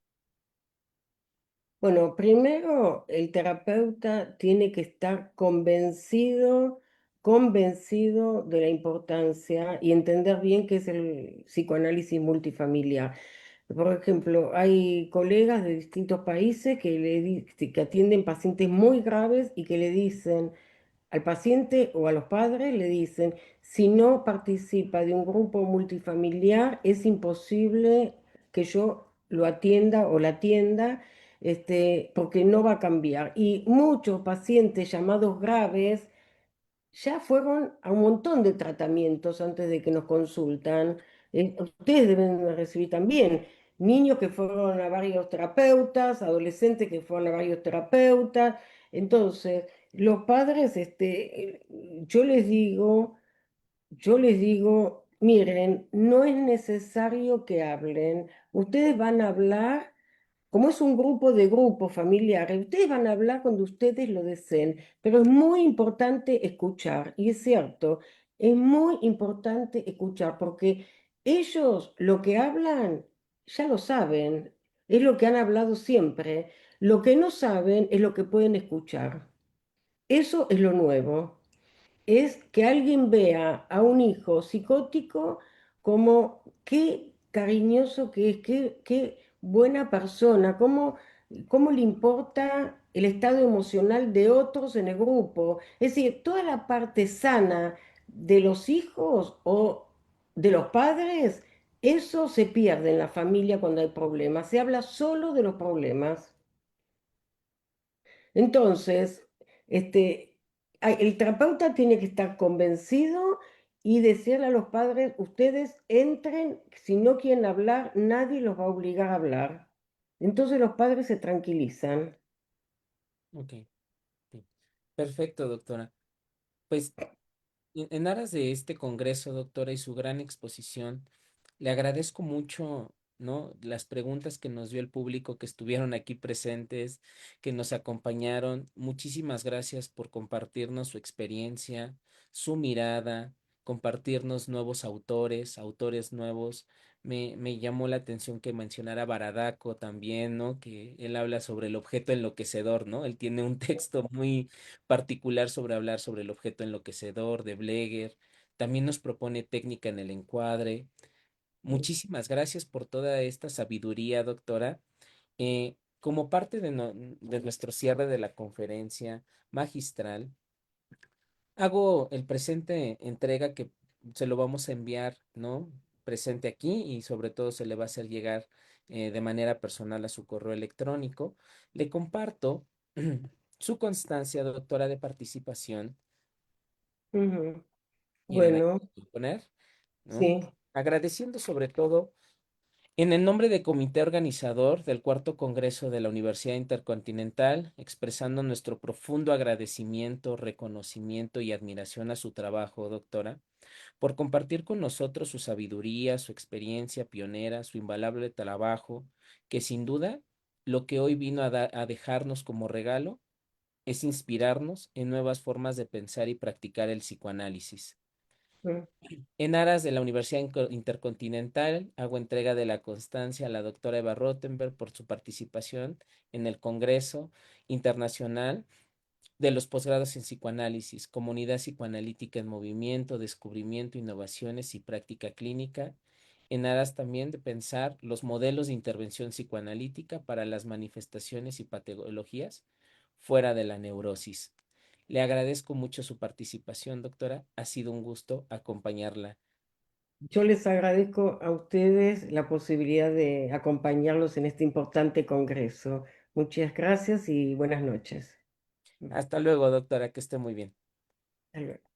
Bueno, primero el terapeuta tiene que estar convencido de la importancia y entender bien qué es el psicoanálisis multifamiliar. Por ejemplo, hay colegas de distintos países que atienden pacientes muy graves y que le dicen al paciente o a los padres, le dicen, si no participa de un grupo multifamiliar, es imposible que yo lo atienda o la atienda, porque no va a cambiar. Y muchos pacientes llamados graves ya fueron a un montón de tratamientos antes de que nos consultan. Ustedes deben recibir también niños que fueron a varios terapeutas, adolescentes que fueron a varios terapeutas. Entonces, los padres, yo les digo, miren, no es necesario que hablen. Ustedes van a hablar como es un grupo de grupos familiares, ustedes van a hablar cuando ustedes lo deseen, pero es muy importante escuchar, y es cierto, es muy importante escuchar, porque ellos lo que hablan ya lo saben, es lo que han hablado siempre, lo que no saben es lo que pueden escuchar. Eso es lo nuevo, es que alguien vea a un hijo psicótico como qué cariñoso que es, qué buena persona, cómo le importa el estado emocional de otros en el grupo. Es decir, toda la parte sana de los hijos o de los padres, eso se pierde en la familia cuando hay problemas. Se habla solo de los problemas. Entonces, el terapeuta tiene que estar convencido y decirle a los padres, ustedes entren, si no quieren hablar, nadie los va a obligar a hablar. Entonces los padres se tranquilizan. Ok, sí. Perfecto, doctora. Pues en aras de este congreso, doctora, y su gran exposición, le agradezco mucho, ¿no? Las preguntas que nos dio el público que estuvieron aquí presentes, que nos acompañaron. Muchísimas gracias por compartirnos su experiencia, su mirada, compartirnos nuevos autores, autores nuevos. Me llamó la atención que mencionara Baradaco también, ¿no? Que él habla sobre el objeto enloquecedor, ¿no? Él tiene un texto muy particular sobre hablar sobre el objeto enloquecedor de Bleger. También nos propone técnica en el encuadre. Muchísimas gracias por toda esta sabiduría, doctora. Como parte de nuestro cierre de la conferencia magistral, hago el presente entrega que se lo vamos a enviar, ¿no? Presente aquí y sobre todo se le va a hacer llegar de manera personal a su correo electrónico. Le comparto su constancia, doctora, de participación. Ujú. Miren, aquí Bueno, lo voy a poner, ¿no? sí. Agradeciendo sobre todo en el nombre del comité organizador del Cuarto Congreso de la Universidad Intercontinental, expresando nuestro profundo agradecimiento, reconocimiento y admiración a su trabajo, doctora, por compartir con nosotros su sabiduría, su experiencia pionera, su invaluable trabajo, que sin duda lo que hoy vino a dejarnos como regalo es inspirarnos en nuevas formas de pensar y practicar el psicoanálisis. Mm, En aras de la Universidad Intercontinental, hago entrega de la constancia a la doctora Eva Rothenberg por su participación en el Congreso Internacional de los Posgrados en Psicoanálisis, Comunidad Psicoanalítica en Movimiento, Descubrimiento, Innovaciones y Práctica Clínica, en aras también de pensar los modelos de intervención psicoanalítica para las manifestaciones y patologías fuera de la neurosis. Le agradezco mucho su participación, doctora. Ha sido un gusto acompañarla. Yo les agradezco a ustedes la posibilidad de acompañarlos en este importante congreso. Muchas gracias y buenas noches. Hasta luego, doctora, que esté muy bien. Hasta luego.